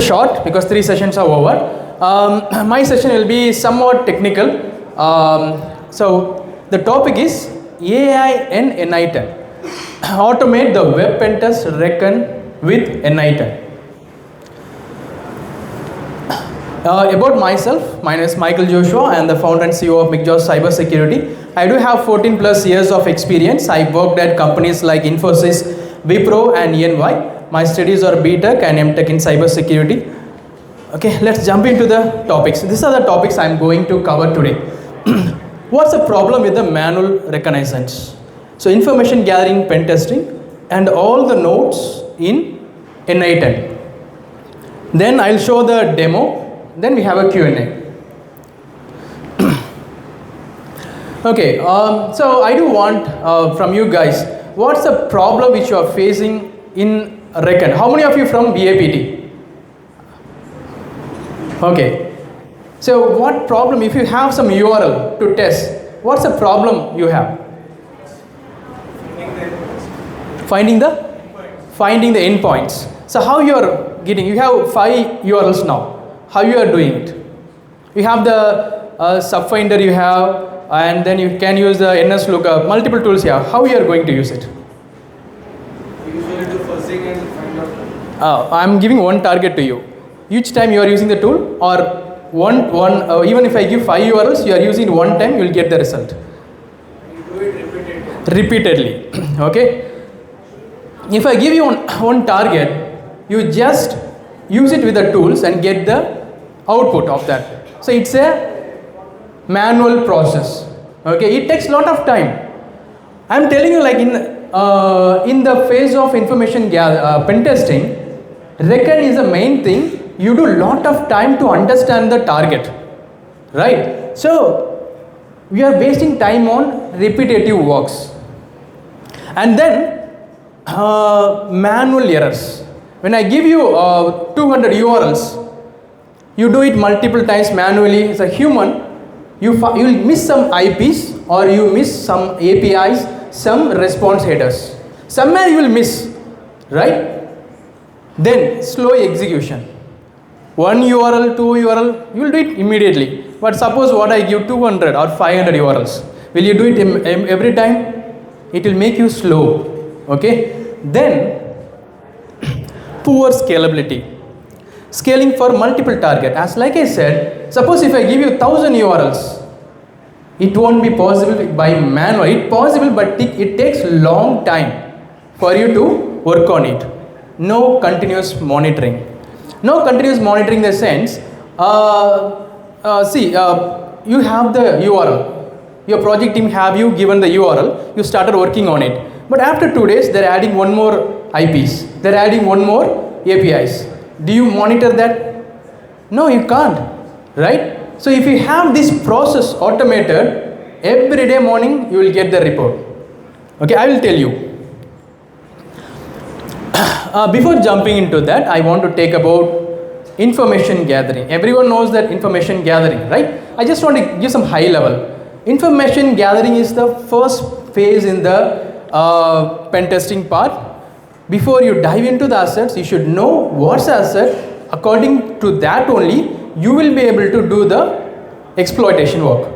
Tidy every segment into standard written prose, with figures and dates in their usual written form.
short because 3 sessions are over. My session will be somewhat technical. So the topic is AI and n8n. Automate the Web Pentest Recon with n8n. About myself, my name is Micheal Joshuva. I am the founder and CEO of Micheal Cybersecurity. I do have 14 plus years of experience. I worked at companies like Infosys, Wipro and n8n. My studies are BTech and MTech in Cybersecurity. Okay, let's jump into the topics. These are the topics I am going to cover today. What's the problem with the manual reconnaissance? So information gathering, pen testing, and all the nodes in n8n. Then I'll show the demo. Then we have a Q&A. Okay, so I do want from you guys, what's the problem which you are facing in Recon? How many of you from BAPT? Okay, so what problem, if you have some URL to test, what's the problem you have? Finding the endpoints. So how you are getting, you have 5 URLs now. How you are doing it? You have the subfinder you have, and then you can use the NS lookup, multiple tools here. How you are going to use it? We usually do fuzzing and find out. I'm giving one target to you. Each time you are using the tool, or even if I give 5 URLs, you are using one time, you will get the result. We do it repeatedly. Okay. If I give you one target, you just use it with the tools and get the output of that. So it's a manual process. Okay, it takes a lot of time. I'm telling you, like in the phase of information pen testing, Recon is the main thing. You do a lot of time to understand the target, right? So we are wasting time on repetitive works, and then manual errors. When I give you 200 URLs, you do it multiple times manually. As a human, you will miss some IPs, or you miss some APIs, some response headers. Somewhere you will miss, right? Then slow execution. 1 URL, 2 URL, you will do it immediately. But suppose what I give 200 or 500 URLs, will you do it every time? It will make you slow. Okay. Then poor scalability. Scaling for multiple target. As like I said, suppose if I give you 1000 URLs, it won't be possible by manual. It's possible, but it takes long time for you to work on it. No continuous monitoring. No continuous monitoring in the sense, you have the URL. Your project team have you given the URL. You started working on it. But after 2 days, they're adding one more IPs. They're adding one more APIs. Do you monitor that? No, you can't, right? So if you have this process automated, every day morning you will get the report. Okay, I will tell you. Before jumping into that, I want to take about information gathering. Everyone knows that information gathering, right? I just want to give some high level. Information gathering is the first phase in the pen testing part. Before you dive into the assets, you should know what's the asset. According to that only, you will be able to do the exploitation work.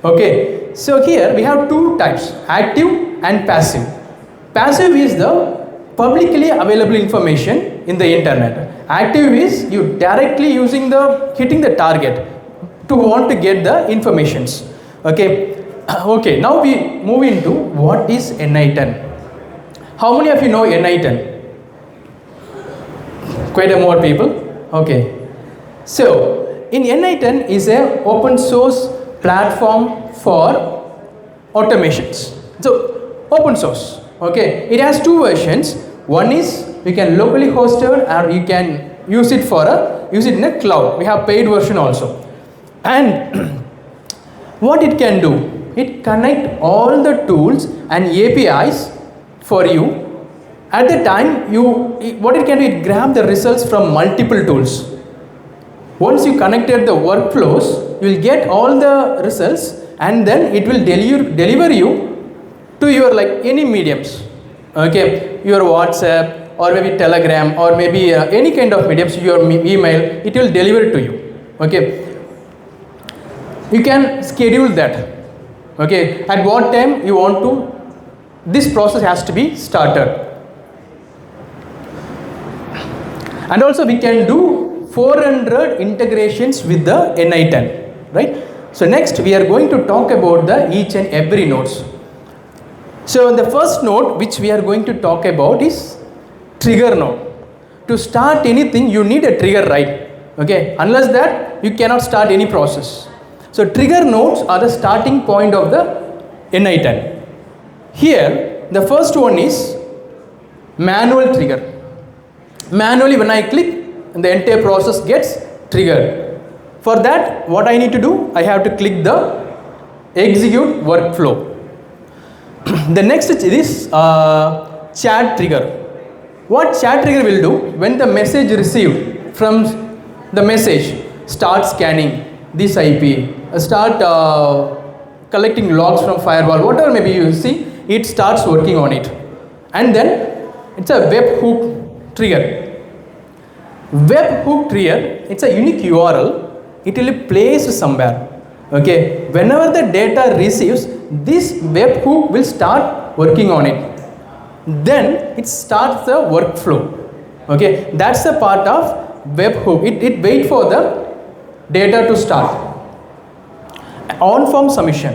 Okay, so here we have 2 types, active and passive. Passive is the publicly available information in the internet. Active is you directly hitting the target to want to get the informations. Okay, okay. Now we move into what is n8n. How many of you know n8n? Quite a more people. Okay. So in n8n is a open source platform for automations. So open source. Okay. It has 2 versions. One is you can locally host it, or you can use it in a cloud. We have paid version also. And what it can do, it connect all the tools and APIs for you. At the time, what it can do, it grab the results from multiple tools. Once you connected the workflows, you will get all the results, and then it will deliver you to your like any mediums. Okay, your WhatsApp, or maybe Telegram, or maybe any kind of medium, your email, it will deliver to you. Okay, you can schedule that. Okay, at what time you want to, this process has to be started. And also we can do 400 integrations with the n8n, right? So next we are going to talk about the each and every nodes. So the first node which we are going to talk about is trigger node. To start anything you need a trigger, right? Okay, unless that you cannot start any process. So trigger nodes are the starting point of the n8n. Here the first one is manual trigger. Manually when I click, the entire process gets triggered. For that, what I need to do, I have to click the execute workflow. The next is chat trigger. What chat trigger will do, when the message received from the message start scanning this IP, start collecting logs from firewall, whatever maybe you see, it starts working on it. And then it's a webhook trigger. Webhook trigger, it's a unique URL, it will be placed somewhere. Okay, whenever the data receives, this webhook will start working on it. Then it starts the workflow. Okay, that's the part of webhook. It waits for the data to start. On-form submission.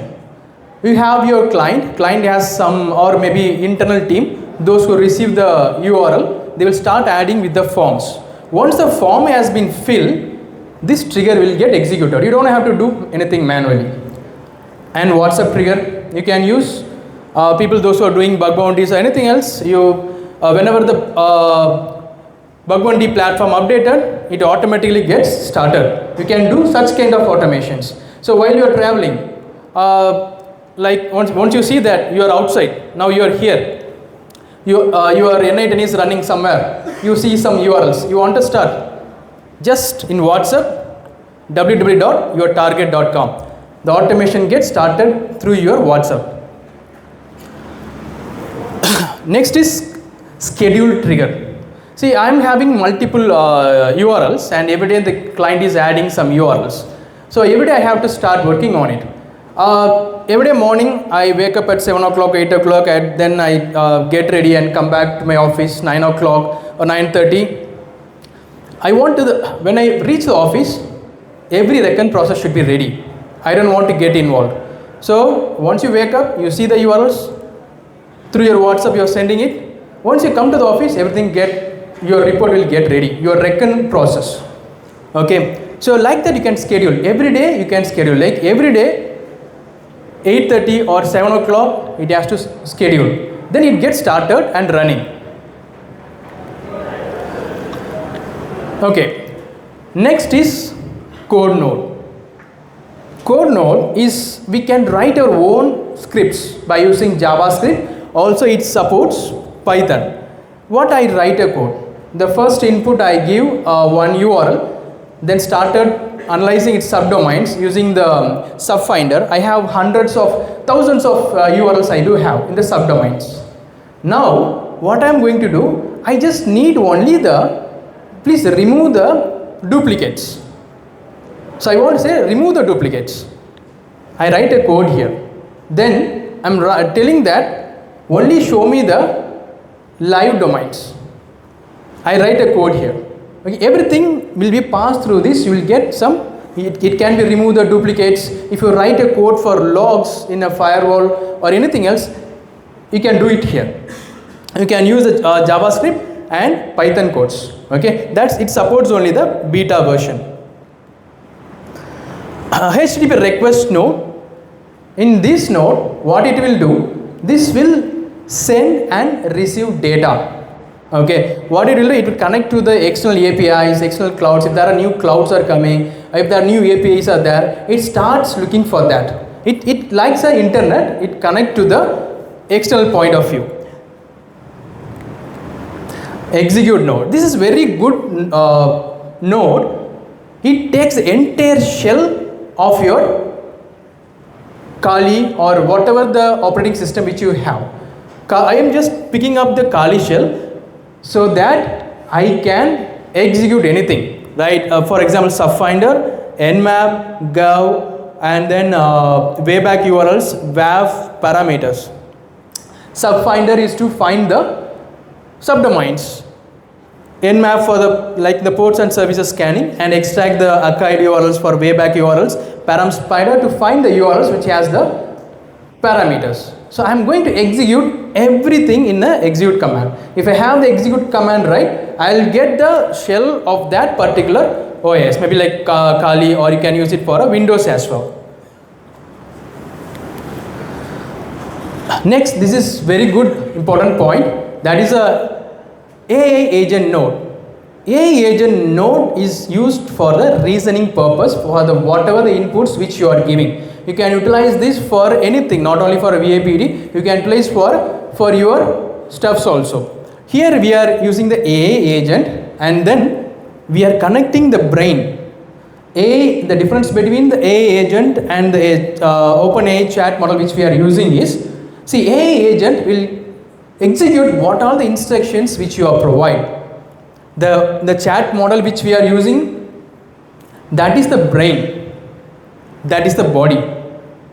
You have your client has some, or maybe internal team, those who receive the URL, they will start adding with the forms. Once the form has been filled, this trigger will get executed. You don't have to do anything manually. And WhatsApp trigger, you can use people, those who are doing bug bounties or anything else. You whenever the bug bounty platform updated, it automatically gets started. You can do such kind of automations. So while you are traveling, like once you see that you are outside, now you are here. Your n8n is running somewhere. You see some URLs. You want to start. Just in WhatsApp, www.yourtarget.com. The automation gets started through your WhatsApp. Next is schedule trigger. See, I am having multiple URLs, and every day the client is adding some URLs. So every day I have to start working on it. Every day morning I wake up at 7 o'clock, 8 o'clock, and then I get ready and come back to my office 9 o'clock or 9:30. When I reach the office, every recon process should be ready. I don't want to get involved. So once you wake up, you see the URLs through your WhatsApp, you are sending it. Once you come to the office, your report will get ready, your recon process. Okay, so like that you can schedule. Every day you can schedule, like every day 8:30 or 7 o'clock it has to schedule. Then it gets started and running. Okay, next is code node. Code node is, we can write our own scripts by using JavaScript. Also it supports Python. What I write a code? The first input I give one URL, then started analyzing its subdomains using the subfinder. I have thousands of URLs I do have in the subdomains. Now what I am going to do, I just need only please remove the duplicates. So I want to say remove the duplicates. I write a code here. Then I am telling that only show me the live domains. I write a code here. Okay, everything will be passed through this. You will get some, it can be remove the duplicates. If you write a code for logs in a firewall or anything else, you can do it here. You can use the JavaScript and Python codes. Okay, it supports only the beta version. HTTP request node. In this node, what it will do, this will send and receive data. Okay, what it will do, it will connect to the external APIs, external clouds. If there are new clouds are coming, if there are new APIs are there, it starts looking for that. It likes the internet, it connect to the external point of view. Execute node. This is very good node. It takes the entire shell of your Kali or whatever the operating system which you have. I am just picking up the Kali shell. so that I can execute anything, right? For example, subfinder, nmap, gov, and then wayback URLs, WAV parameters. Subfinder is to find the subdomains. Nmap for the ports and services scanning and extract the archived URLs for wayback URLs. Param spider to find the URLs which has the parameters. So I am going to execute everything in the execute command. If I have the execute command right, I will get the shell of that particular OS, maybe like Kali, or you can use it for a Windows as well. Next, this is very good important point, that is a AI agent node. AI agent node is used for the reasoning purpose, for the whatever the inputs which you are giving. You can utilize this for anything, not only for VAPD, you can utilize for your stuffs also. Here we are using the AI agent, and then we are connecting the brain. The difference between the AI agent and the OpenAI chat model which we are using is, see, AI agent will execute what are the instructions which you are provide. The chat model which we are using, that is the brain, that is the body.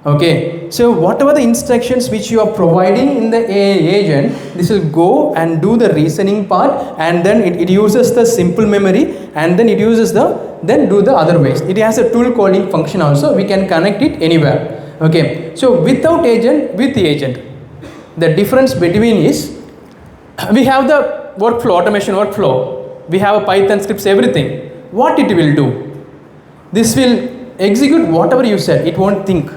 Okay, so whatever the instructions which you are providing in the AI agent, this will go and do the reasoning part, and then it uses the simple memory, and then it uses then do the other ways. It has a tool calling function also, we can connect it anywhere. Okay, so without agent, with the agent, the difference between is, we have the workflow, automation workflow, we have a Python scripts, everything. What it will do? This will execute whatever you said, it won't think.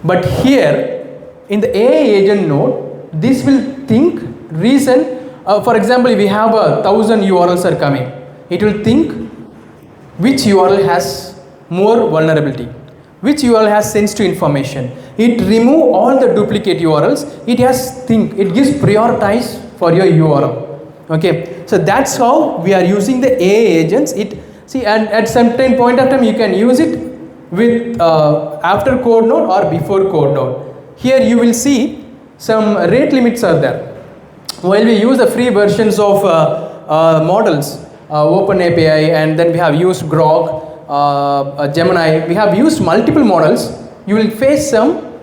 But here in the AI agent node, this will think, reason. For example, if we have 1,000 URLs are coming, it will think which URL has more vulnerability, which URL has sensitive information. It remove all the duplicate URLs. It gives prioritize for your URL. Okay, so that's how we are using the AI agents. And at some point of time you can use it with after code node or before code node. Here you will see some rate limits are there. While we use the free versions of models, OpenAPI, and then we have used Grok, Gemini, we have used multiple models, you will face some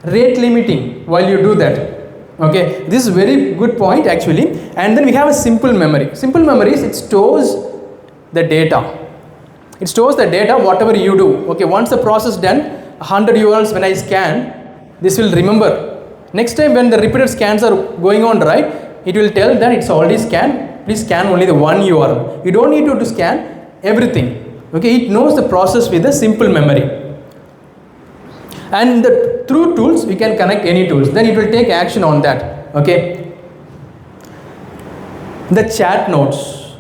rate limiting while you do that. Okay, this is very good point actually. And then we have a simple memory. Simple memory is, it stores the data. It stores the data whatever you do. Okay, once the process done, 100 URLs when I scan, this will remember. Next time when the repeated scans are going on, right, it will tell that it's already scanned, please scan only the one URL. You don't need to scan everything. Okay, it knows the process with a simple memory. And through tools we can connect any tools, then it will take action on that. Okay, the chat nodes.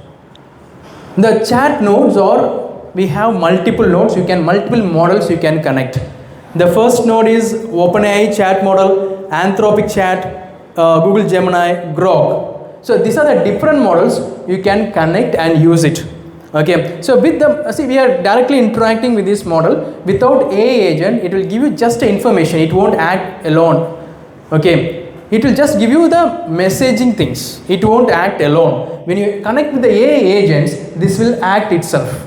The chat nodes are, we have multiple nodes, multiple models you can connect. The first node is OpenAI chat model, Anthropic chat, Google Gemini, Grok. So these are the different models you can connect and use it. Okay, so with the, we are directly interacting with this model. Without AI agent, it will give you just information, it won't act alone. Okay, it will just give you the messaging things, it won't act alone. When you connect with the AI agents, this will act itself.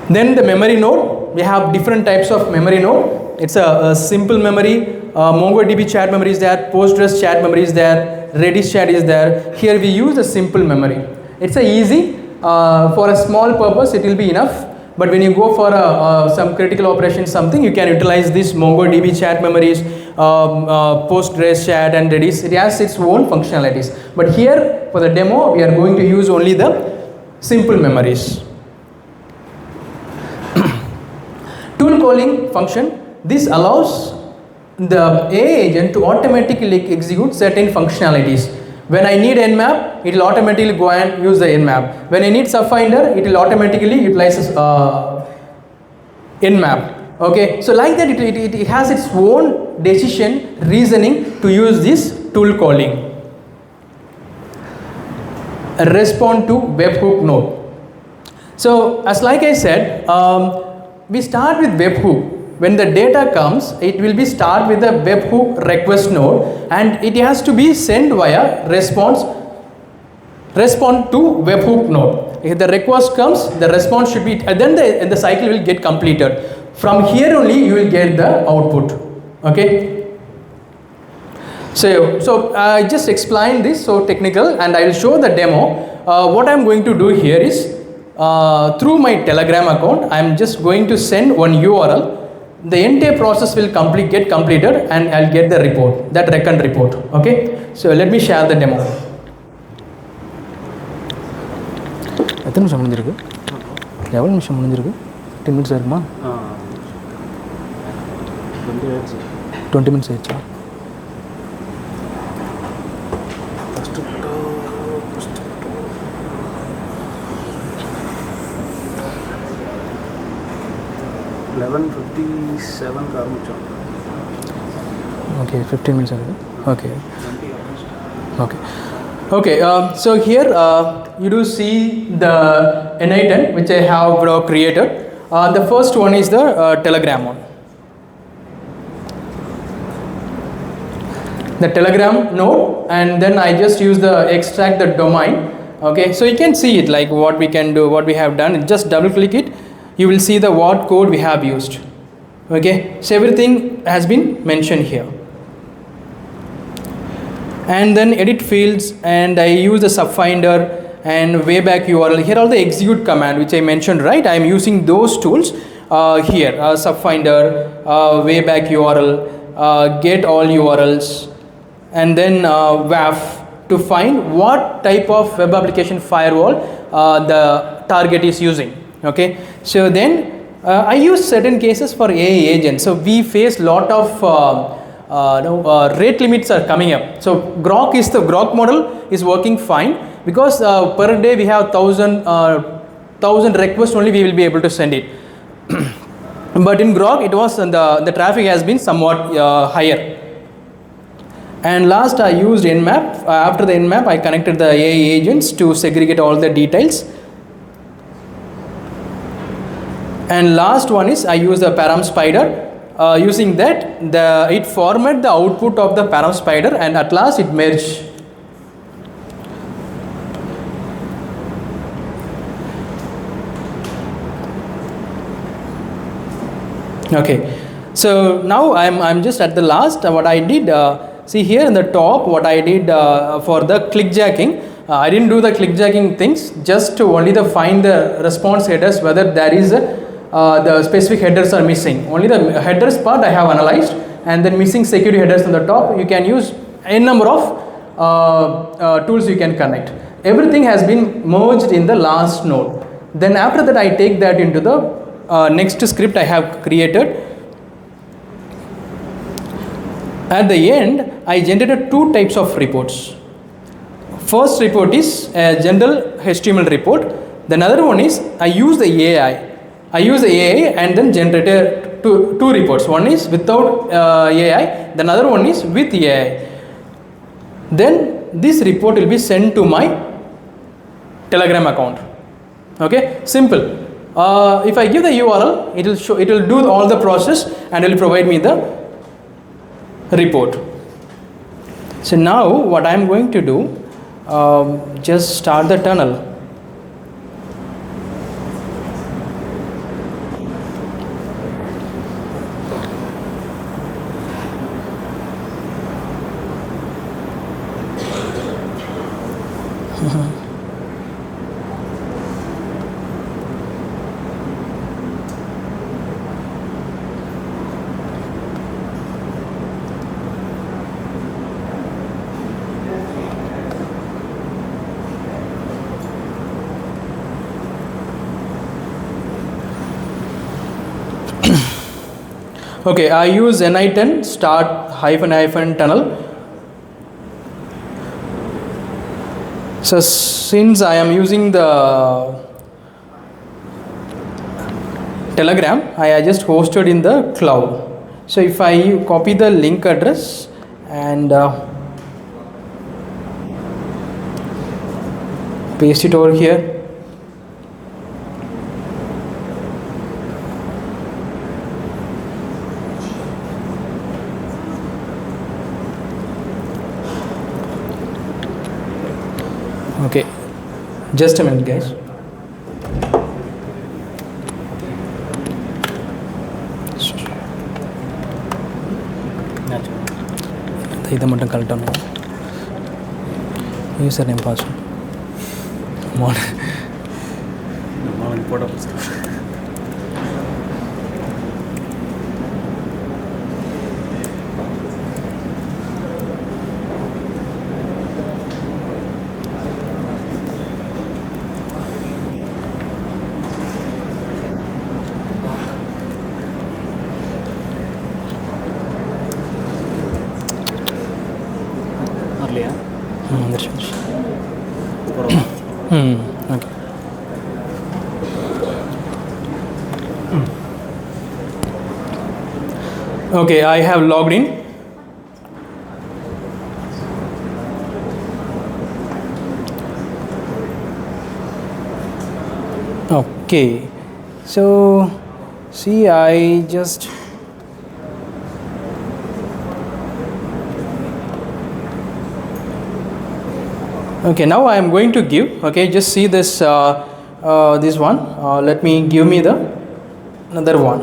Then the memory node, we have different types of memory node. It's a simple memory, MongoDB chat memory is there, Postgres chat memory is there, Redis chat is there. Here we use a simple memory. It's easy, for a small purpose it will be enough. But when you go for some critical operations, something, you can utilize this MongoDB chat memories, Postgres chat and Redis. It has its own functionalities. But here for the demo, we are going to use only the simple memories. Tool calling function. This allows the AI agent to automatically execute certain functionalities. When I need nmap, it will automatically go and use the nmap. When I need subfinder, it will automatically utilize nmap. Okay, so like that it has its own decision reasoning to use this tool calling. Respond to webhook node. So as like I said, we start with webhook. when the data comes, it will be start with the webhook request node, and it has to be sent via respond to webhook node. If the request comes, the response should be, then the cycle will get completed. From here only you will get the output. Okay. So I just explained this so technical, and I will show the demo. What I am going to do here is through my Telegram account, I am just going to send one URL. The entire process will get completed, and I'll get the report, that Recon report. Okay. So let me share the demo. எத்தனை நிமிஷம் முடிஞ்சிருக்கு? எவ்வளோ நிமிஷம் முடிஞ்சிருக்கு? 10 minutes இருக்குமா? 20 minutes ஆயிடுச்சா? Okay, 15 minutes ago. Okay. So here you do see the n8n which I have created. The first one is the Telegram one. The Telegram node, and then I just use the extract the domain. Okay, so you can see it like what we can do, what we have done. Just double click it, you will see the what code we have used. Okay, so everything has been mentioned here. And then edit fields, and I use the subfinder and wayback URL. Here are the execute command which I mentioned, right? I am using those tools here, subfinder, wayback URL, get all URLs, and then WAF to find what type of web application firewall the target is using. Okay, so then I use certain cases for AI agents. So we face lot of rate limits are coming up. So the Grok model is working fine, because per day we have 1000 requests only we will be able to send it. But in Grok it was the traffic has been somewhat higher. And last I used nmap. After the nmap I connected the AI agents to segregate all the details. And last one is I use the param spider. Using that, it format the output of the param spider, and at last it merge. Okay, so now I'm just at the last. What I did, see here in the top, what I did for the clickjacking. I didn't do the clickjacking things, just to only find the response headers, whether there is the specific headers are missing. Only the headers part I have analyzed, and then missing security headers on the top. You can use n number of tools you can connect. Everything has been merged in the last node. Then after that I take that into the next script I have created. At the end I generated two types of reports. First report is a general HTML report. The other one is I use the AI. I use the AI and then generated two reports. One is without AI, the other one is with AI. Then this report will be sent to my Telegram account. Okay, simple. If I give the URL, it will do all the process and it will provide me the report. So now what I am going to do, just start the tunnel. Okay, I use n8n start -- tunnel. So since I am using the Telegram, I just hosted in the cloud. So if I copy the link address and paste it over here, Just a minute, guys. இதை மட்டும் கழட்டணும். User name password போட வரலையா? வந்துருச்சு. Okay. Okay, I have logged in. Okay, so see, I just okay, now I am going to give, okay, just see this this one. Let me give me the another one.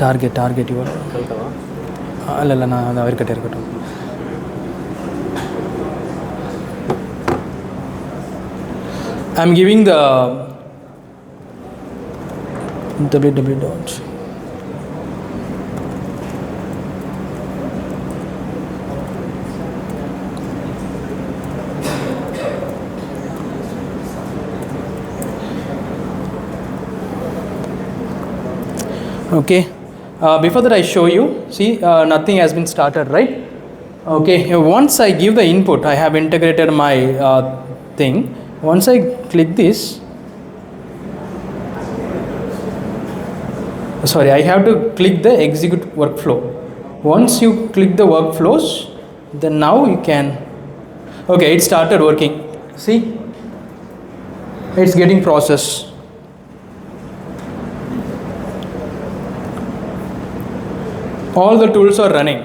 Target you ಅಲ್ಲ ನಾನು ಅದು ಅವ್ರ ಕಟ್ಟೆ ಇರ್ಕಟ್ಟು. I am giving the www. Okay. Before that I show you, see, nothing has been started, right? Okay, once I give the input, I have integrated my thing. Once I click this, sorry, I have to click the execute workflow. Once you click the workflows, then now you can, okay, it started working. See, it's getting processed. All the tools are running.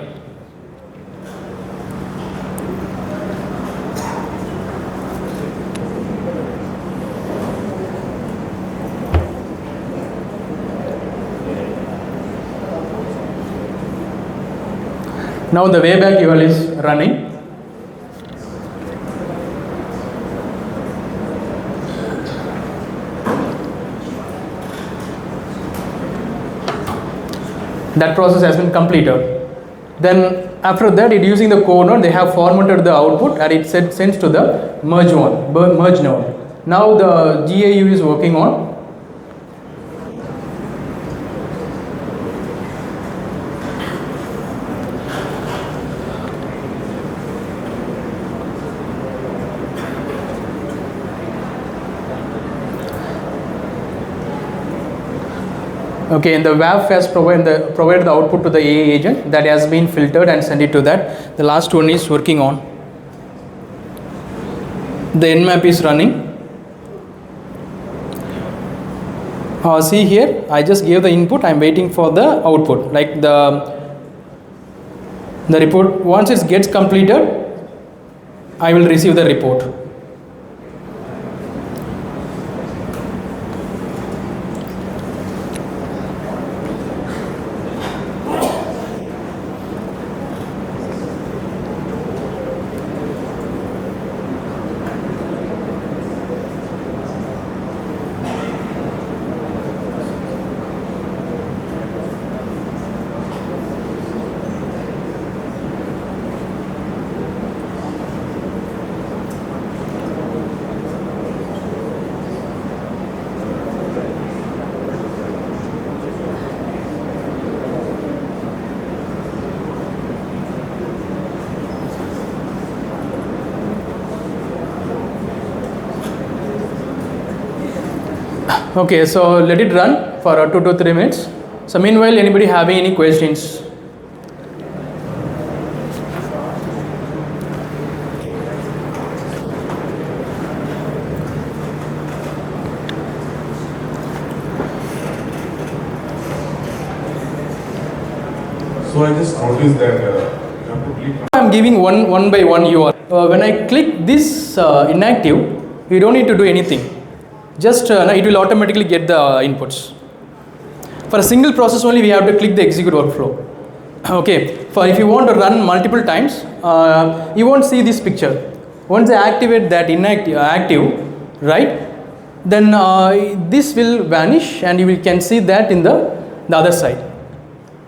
Now the wayback URL is running. That process has been completed. Then after that, it using the core node, they have formatted the output and it sends to the merge node. Now the GAU is working on okay, and the WAF has provided the output to the AA agent that has been filtered and sent it to that. The last one is working on. The nmap is running. See here, I just gave the input. I'm waiting for the output, like the report. Once it gets completed, I will receive the report. Okay, so let it run for 2 to 3 minutes. So meanwhile, anybody having any questions? So I just noticed that giving one by one URL. When I click this inactive, you don't need to do anything. Just it will automatically get the inputs. For a single process only, we have to click the execute workflow. Okay. For if you want to run multiple times, you won't see this picture. Once I activate that active, right? Then this will vanish, and you can see that in the other side.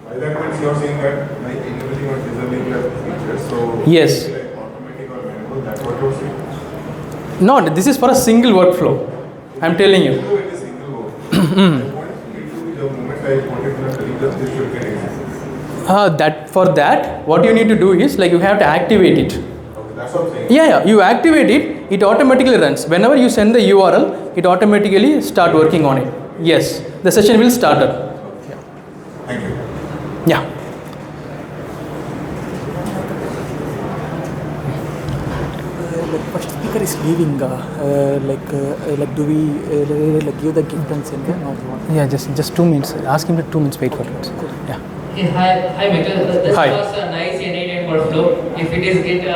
By that means you are saying that like enabling or disabling the features, so yes. like automatic or manual, that's what you are saying? Not, this is for a single workflow. I am telling you. It is single workflow. The moment I put it in a colleague, this should get executed. For that, what you need to do is like you have to activate it. Okay, that's what I'm saying. Yeah, you activate it, it automatically runs. Whenever you send the URL, it automatically start working on it. Yes, the session will start up. Thank you. Yeah. Like first speaker is leaving. Like do we like give the gift and send them or what? Yeah, just 2 minutes. Ask him to 2 minutes. Wait for it. Yeah. Hi Michael. This Hi. was a nice n8n workflow. If it is get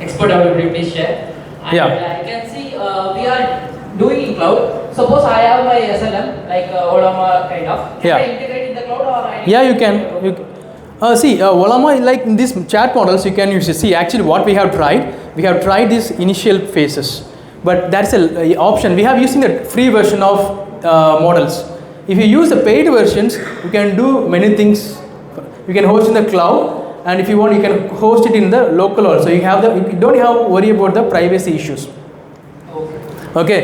export availability, please share. And Yeah. I can see we are doing in cloud. Suppose I have my SLM like Olama kind of. Can Yeah. I integrate in the cloud or I need Yeah, you to- can. See, Olama, like in these chat models, you can use it. See, actually, what we have tried these initial phases, but that's a option. We have using the free version of models. If you use the paid versions, you can do many things. You can host in the cloud, and if you want, you can host it in the local also. You don't have to worry about the privacy issues. Okay. Okay.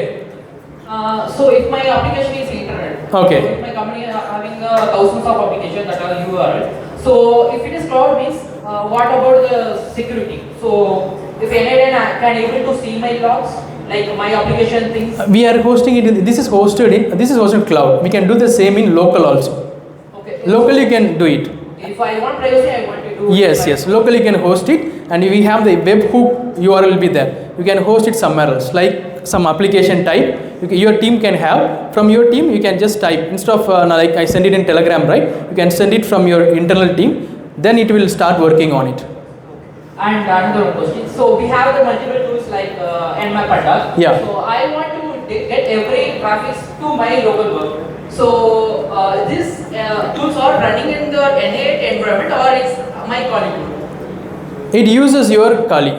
So if my application is internet, Okay. so if my company is having thousands of applications that are URL, so if it is cloud means what about the security? So if n8n can able to see my logs, like my application things. We are hosting it. This is hosted in cloud. We can do the same in local also. Okay. Locally, you can do it. If I want privacy, I want to do. Yes. Locally, you can host it, and we have the webhook URL will be there. You can host it somewhere else, like some application type. Your team can have. From your team, you can just type instead of like I send it in Telegram, right? You can send it from your internal team. Then it will start working on it. And another question. So we have the multiple tools like nmap and all. Yeah. So I want to get every traffic to my local work. So these tools are running in the n8 environment or it's my Kali tool? It uses your Kali.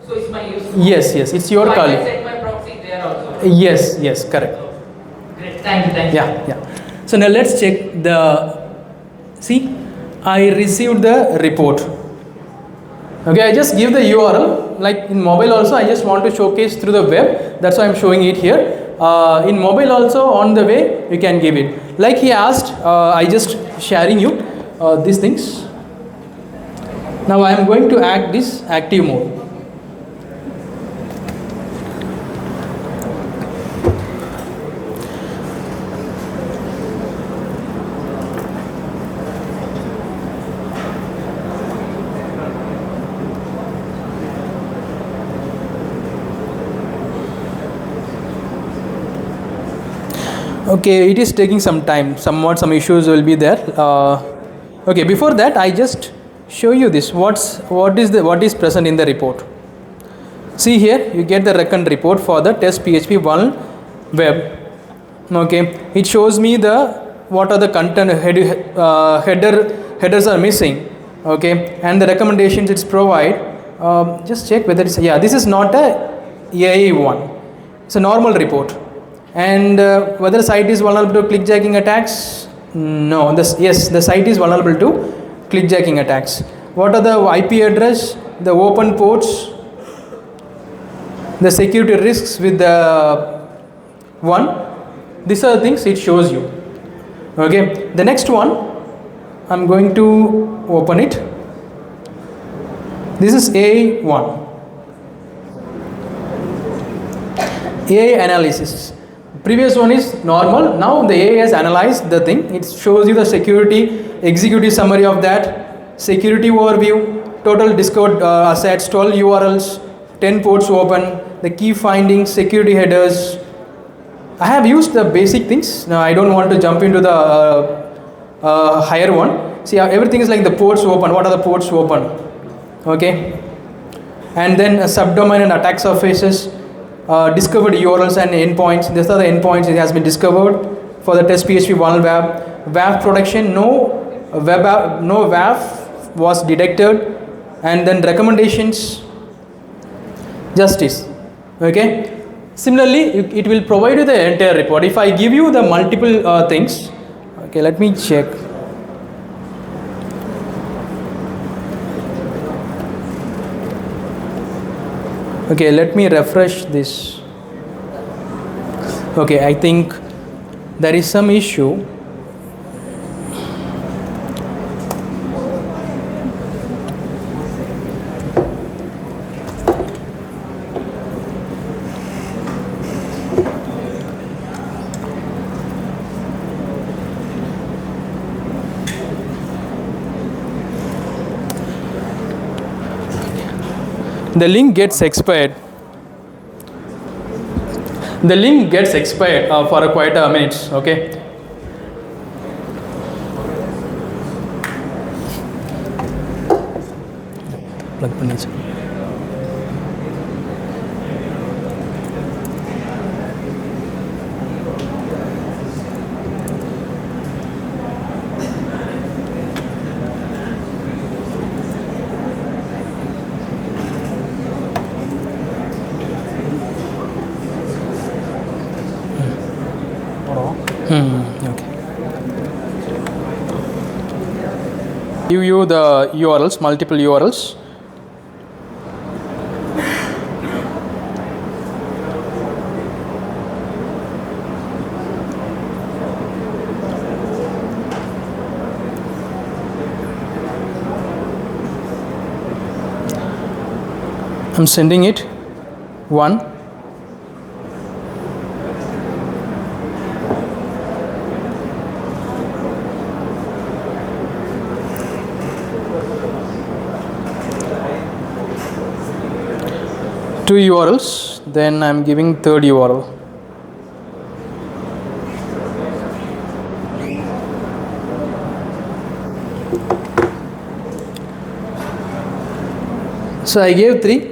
So it's my use. Yes. It's your So I Kali. can set my proxy there also. Yes. Correct. Great. Thank you. Yeah. So now let's check the. See, I received the report. Okay, I just give the URL. Like in mobile also, I just want to showcase through the web. That's why I'm showing it here. In mobile also, on the way, you can give it. Like he asked, I just sharing you these things. Now I am going to act this active mode. Okay, it is taking some time. Some issues will be there. Okay, before that, I just show you this. What is present in the report? See here, you get the Recon report for the test PHP 1 web. Okay, it shows me what are the content headers are missing. Okay, and the recommendations it's provide. Just check whether it's this is not a AI one. It's a normal report. And whether the site is vulnerable to clickjacking attacks? No. The site is vulnerable to clickjacking attacks. What are the IP address, the open ports, the security risks with the one? These are the things it shows you. Okay. The next one, I'm going to open it. This is AI1. AI analysis. Previous one is normal. Now the AI has analyzed the thing. It shows you the security, executive summary of that, security overview, total discovered assets, 12 URLs, 10 ports open, the key findings, security headers. I have used the basic things. Now I don't want to jump into the higher one. See, everything is like the ports open. What are the ports open? Okay. and then subdomain and attack surfaces, discovered URLs and endpoints. These are the endpoints it has been discovered for the test PHP vulnerable WAF protection. No WAF was detected, and then recommendations, justice. Okay. Similarly, it will provide you the entire report. If I give you the multiple things, okay, let me check. Okay, let me refresh this. Okay, I think there is some issue. The link gets expired. The link gets expired for quite a minute. Okay. Okay. Give you the URLs, multiple URLs. I'm sending it. 1. Two URLs, then I'm giving third URL. So I gave 3.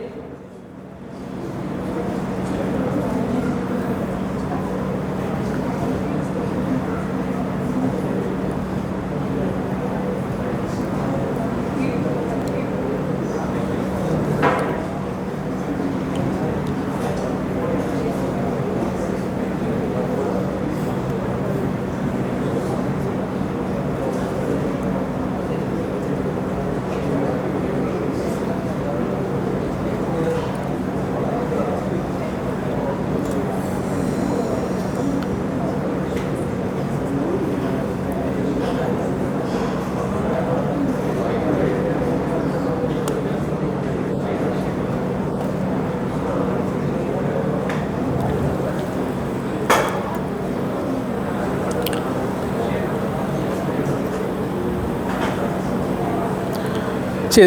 See,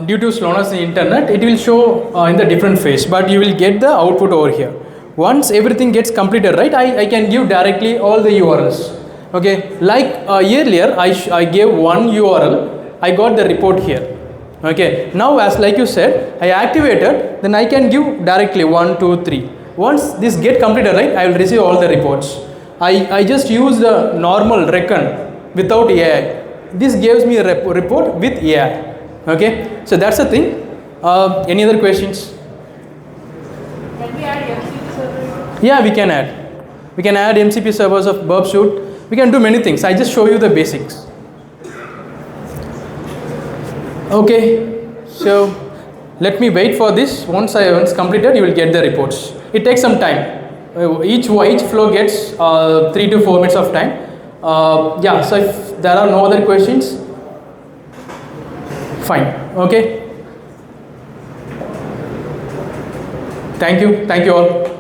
due to slowness in internet, it will show in the different phase, but you will get the output over here. Once everything gets completed, right, I can give directly all the URLs. Okay, like earlier I gave one URL, I got the report here. Okay, now as like you said, I activated, then I can give directly 1, 2, 3. Once this get completed, right, I will receive all the reports. I just use the normal Recon without AI. This gives me a report with AI. Okay, so that's the thing. Any other questions? Can we add MCP server? Yeah, we can add. We can add MCP servers of Burp Suite. We can do many things. I just show you the basics. Okay, so let me wait for this. Once completed, you will get the reports. It takes some time. Each flow gets 3 to 4 minutes of time. Yeah, so if there are no other questions, fine. Okay. Thank you all.